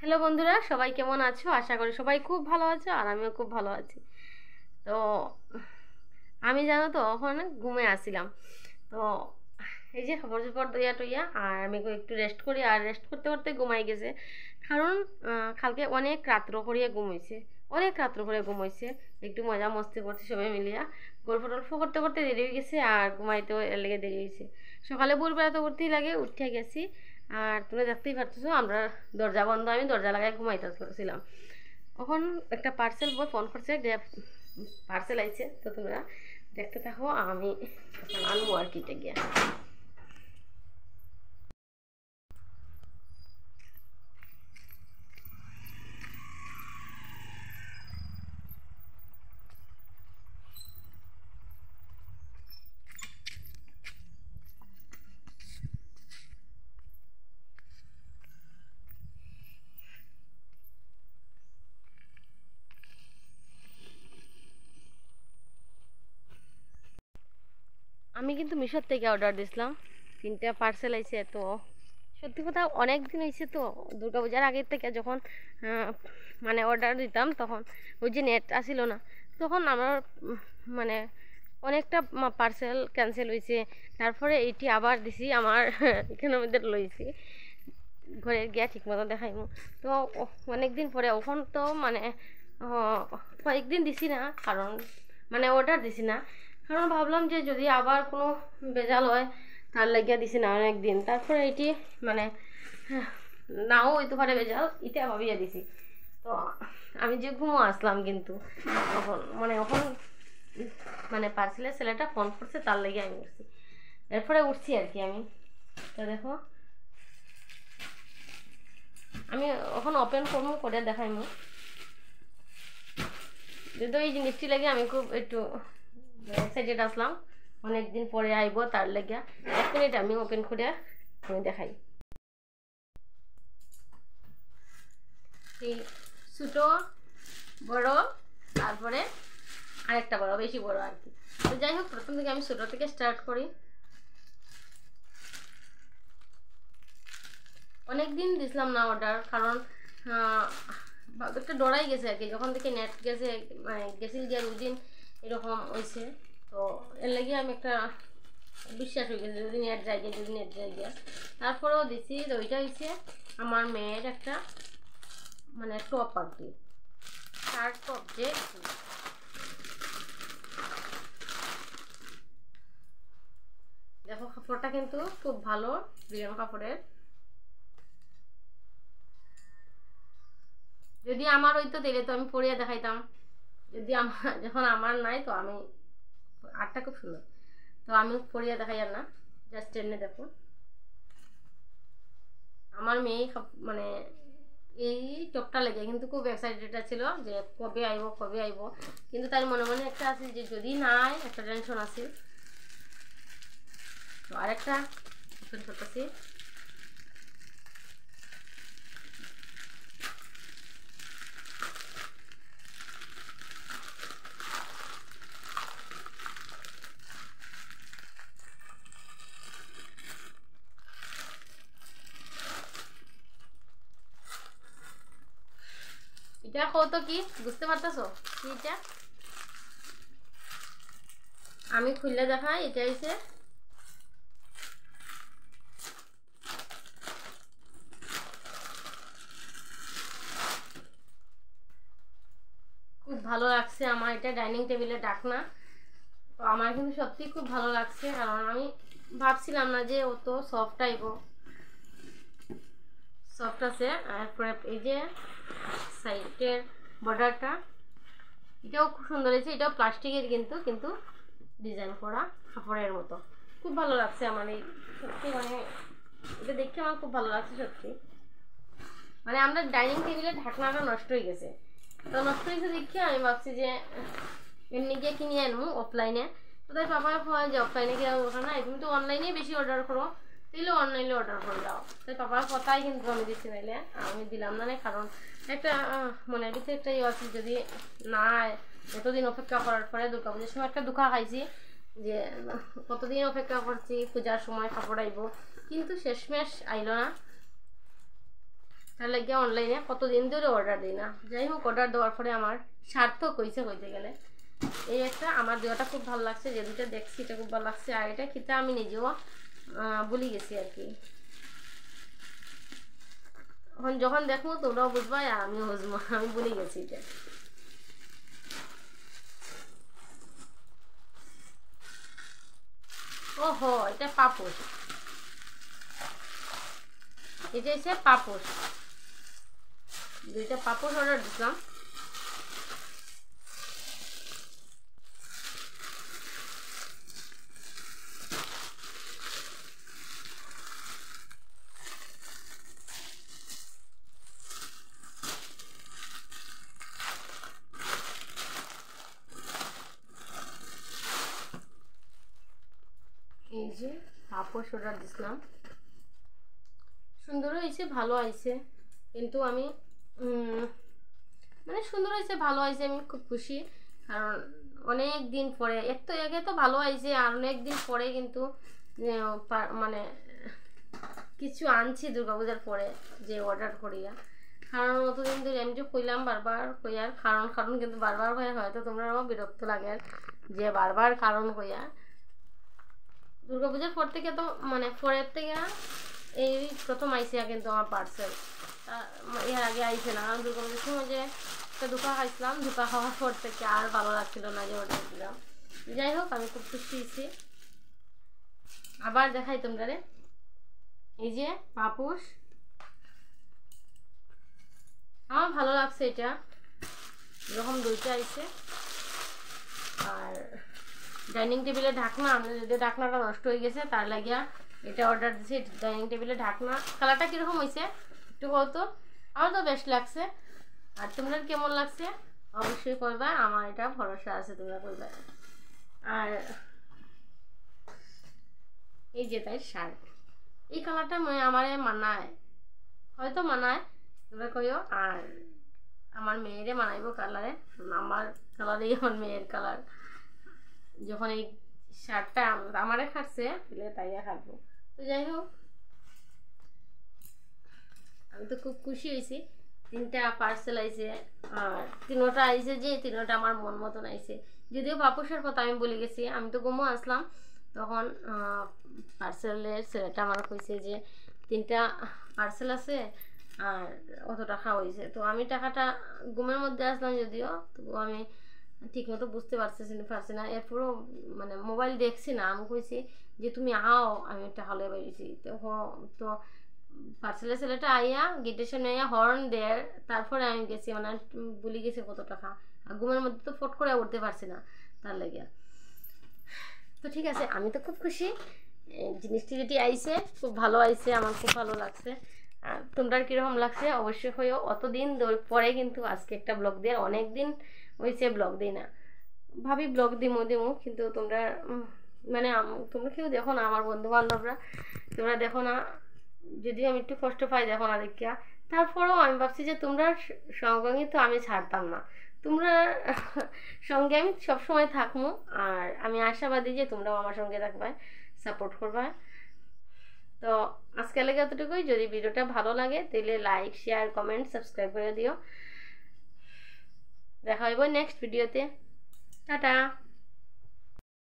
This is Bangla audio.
হ্যালো বন্ধুরা, সবাই কেমন আছো? আশা করি সবাই খুব ভালো আছো আর আমিও খুব ভালো আছি। তো আমি জানো তো ওখানে ঘুমে আসছিলাম। তো এই যে খবর চপর দইয়া টইয়া আর আমি একটু রেস্ট করি, আর রেস্ট করতে করতে ঘুমাই গেছে। কারণ কালকে অনেক রাত্র করিয়া ঘুমাইছে, অনেক রাত্র করে ঘুমাইছে। একটু মজা মস্তি করছে সবাই মিলিয়া, গল্প টল্প করতে করতে দেরি হয়ে গেছে আর ঘুমাইতেও এর লেগে দেরি হয়েছে। সকালে ভোরবেলা তো উঠতেই লাগে, উঠে গেছি। আর তুমি দেখতেই পারতেছো আমরা দরজা বন্ধ, আমি দরজা লাগাই ঘুমাইতেছিলাম। তখন একটা পার্সেল বয় ফোন করছে যে পার্সেল আইছে, তো তোমরা দেখতে থাকো, আমি আনবো আর কিটা গিয়া। আমি কিন্তু মিশোর থেকে অর্ডার দিছিলাম, 3টা পার্সেল আইছে। তো সত্যি কথা অনেক দিন হয়েছে তো, দুর্গাপূজার আগের থেকে যখন মানে অর্ডার দিতাম তখন ওই যে নেট আসিল না, তখন আমার মানে অনেকটা পার্সেল ক্যান্সেল হয়েছে। তারপরে এইটি আবার দিছি আমার এখানের মধ্যে লইছি, ঘরে গিয়া ঠিক মতো দেখাইমু। তো অনেক দিন পরে ওখান তো মানে কয়েকদিন দিছি না, কারণ মানে অর্ডার দিছি না, কারণ ভাবলাম যে যদি আবার কোনো বেজাল হয় তার লাগিয়া দিছি না অনেক দিন। তারপরে এটি মানে নাও হইতে পারে বেজাল, এটা ভাবিয়া দিছি। তো আমি যে ঘুমো আসলাম কিন্তু তখন মানে ওখান মানে পার্সেলের ছেলেটা ফোন করছে, তার লেগে আমি উঠছি, এরপরে উঠছি আর কি আমি। তো দেখো আমি এখন ওপেন করবো, করে দেখাইমু। যদি এই জিনিসটি লাগে আমি খুব একটু এক্সাইটেড আসলাম, অনেকদিন পরে আইব তার লেগে। 1 মিনিট আমি ওপেন করে আমি দেখাই। এই ছোটো বড়, তারপরে আরেকটা বড়, বেশি বড় আর কি। তো যাই হোক, প্রথম থেকে আমি ছোটো থেকে স্টার্ট করি। অনেক দিন দিছিলাম না অর্ডার, কারণ একটা ডরাই গেছে আর কি, যখন থেকে নেট গেছে মানে গেছিল গিয়া 2 দিন এরকম হয়েছে। তো এর লাগে আমি একটা বিশ্বাস হয়ে গেছে যদি নেট যাই গিয়ে, যদি নেট যাই গিয়া। তারপরেও দিছি। তো ওইটা হচ্ছে আমার মেয়ের একটা মানে টপ আর কি, শার্ট টপ যে। দেখো কাপড়টা কিন্তু খুব ভালো, রিয়ন কাপড়ের। যদি আমার হইতো তাহলে তো আমি পরিয়ে দেখাইতাম, যদি আমার যখন আমার নাই তো আমি, আরটা খুব সুন্দর, তো আমি পরিয়ে দেখাই আর না, জাস্ট এমনি দেখো। আমার মেয়ে মানে এই টপটা লেগে কিন্তু খুব এক্সাইটেড ছিল যে কবে আইব কবে আইব, কিন্তু তার মনে মনে একটা আছে যে যদি না আয় একটা টেনশন আছে। তো আরেকটা ওপেন করতেছি। এটা কত কি বুঝতে পারতেছো কি এটা? আমি খুললে দেখাই। এটা হচ্ছে খুব ভালো লাগছে আমার, এটা ডাইনিং টেবিলে ঢাকনা। তো আমার কিন্তু সত্যি খুব ভালো লাগছে, কারণ আমি ভাবছিলাম না যে অত সফট আইব। সফট আছে। তারপরে এই যে সাইডের বর্ডারটা, এটাও খুব সুন্দর হয়েছে। এটাও প্লাস্টিকের কিন্তু কিন্তু ডিজাইন করা কাপড়ের মতো। খুব ভালো লাগছে আমার এই, সত্যি মানে এটা দেখে আমার খুব ভালো লাগছে সত্যি। মানে আমরা ডাইনিং টেবিলের ঢাকনাটা নষ্ট হয়ে গেছে, তো নষ্ট হয়েছে দেখে আমি ভাবছি যে এমনি গিয়ে কিনে আনবো অফলাইনে। তো তাই পাপার হয় যে অফলাইনে গিয়ে ওখানে না, তুমি তো অনলাইনে বেশি অর্ডার করো, তাইলে অনলাইনে অর্ডার করে দাও। তাই পাপার কথাই কিন্তু আমি দিচ্ছি, নাইলে আমি দিলাম না। কারণ একটা মনের ভিতরে একটা ইয়ে আছে, যদি না এতদিন অপেক্ষা করার পরে দুর্গাপূজার সময় একটা দুঃখা খাইছি যে কতদিন অপেক্ষা করছি পূজার সময় কাপড় আইব, কিন্তু শেষমেশ আইলো না। তার লাগে অনলাইনে কতদিন ধরে অর্ডার দিই না। যাই হোক, অর্ডার দেওয়ার পরে আমার সার্থক হয়েছে হইতে গেলে। এই একটা আমার দেওয়াটা খুব ভালো লাগছে, যে দুটো দেখছি এটা খুব ভালো লাগছে। আর এটা খেতে আমি নিজেও ভুলে গেছি আর কি। এখন যখন দেখবো তোমরাও বুঝবা আর আমিও বুঝবো, আমি ভুলে গেছি এটা। ওহো, এটা পাপোশ, এটা হচ্ছে পাপোশ। দুইটা পাপোশ অর্ডার দিলাম। এই যে পাপোশ অর্ডার দিছিলাম, সুন্দর হয়েছে, ভালো হয়েছে। কিন্তু আমি মানে সুন্দর হয়েছে, ভালো হয়েছে, আমি খুব খুশি। কারণ অনেক দিন পরে, একে তো ভালো হয়েছে, আর অনেক দিন পরে কিন্তু মানে কিছু আনছি দুর্গাপূজার পরে যে অর্ডার করিয়া। কারণ অতদিন ধরে আমি যে কইলাম বারবার কইয়ার কারণ কিন্তু বারবার হয়ে হয়তো তোমরা আমার বিরক্ত লাগে আর যে বারবার কারণ কইয়া। দুর্গাপূজার পর থেকে তো মানে পরের থেকে এই প্রথম আইসে কিন্তু আমার পার্সেল, এর আগে আইসে না। কারণ দুর্গাপূজার সময় যে একটা ধোকা খাইছিলাম, ধোকা খাওয়ার পর থেকে আর ভালো লাগছিল না যে অর্ডার দিলাম। যাই হোক, আমি খুব খুশি হয়েছি। আবার দেখাই তোমরা রে, এই যে পাপোশ, আমার ভালো লাগছে এটা, এরকম দুইটা আইছে। আর ডাইনিং টেবিলের ঢাকনা, যদি ঢাকনাটা নষ্ট হয়ে গেছে তার লাগিয়া এটা অর্ডার দিছি। ডাইনিং টেবিলের ঢাকনা কালারটা কীরকম হয়েছে একটু কত? আমার তো বেশ লাগছে। আর তোমরা কেমন লাগছে অবশ্যই করবা, আমার এটা ভরসা আছে তোমরা করবা। আর এই যে তাই শার্ট, এই কালারটা আমার মানায়, হয়তো মানায়, তোমরা কইও। আর আমার মেয়েরে মানাইবো কালারে, আমার কালারেই আমার মেয়ের কালার। যখন এই শার্টটা আমারে খাটছে তাহলে তাইয়া খাটবো। তো যাই হোক, আমি তো খুব খুশি হয়েছি। 3টা পার্সেল আইছে, আর 3টা আইছে যে 3টা আমার মন মতন আইছে। যদিও পাপোশের কথা আমি বলে গেছি, আমি তো গুমো আসলাম তখন পার্সেলের ছেলেটা আমার কইছে যে 3টা পার্সেল আছে আর অত টাকা হয়েছে। তো আমি টাকাটা গুমের মধ্যে আসলাম, যদিও তবু আমি ঠিক মতো বুঝতে পারছি না। এরপরও মানে মোবাইল দেখছি না, আমি কইছি যে তুমি আও, আমি টাকা লয়ে বেরিয়েছি। তো পার্সেলের ছেলেটা আইয়া গেটের সামনে আইয়া হর্ন দেয়, তারপরে আমি গেছি, মানে ভুলে গেছি কত টাকা। আর ঘুমের মধ্যে তো ফট করে উঠতে পারছি না, তার লাগিয়া। তো ঠিক আছে, আমি তো খুব খুশি। জিনিসটি যেটি আইছে খুব ভালো আইছে, আমার খুব ভালো লাগছে। আর তোমরা কীরকম লাগছে অবশ্যই হয়েও। অতদিন পরে কিন্তু আজকে একটা ব্লগ দিয়ে, অনেক দিন হয়েছে ব্লগ দিই না, ভাবি ব্লগ দিমো কিন্তু তোমরা মানে তোমরা কেউ দেখো না, আমার বন্ধু বান্ধবরা তোমরা দেখো না। যদিও আমি একটু কষ্ট পাই দেখো না দেখিয়া, তারপরেও আমি ভাবছি যে তোমরা সঙ্গে তো আমি ছাড়তাম না, তোমরা সঙ্গে আমি সবসময় থাকবো। আর আমি আশাবাদী যে তোমরাও আমার সঙ্গে থাকবে, সাপোর্ট করবা। তো আজকে লেগে এতটুকুই। যদি ভিডিওটা ভালো লাগে তাহলে লাইক, শেয়ার, কমেন্ট, সাবস্ক্রাইব করে দিও। দেখা হইব নেক্সট ভিডিওতে। টাটা।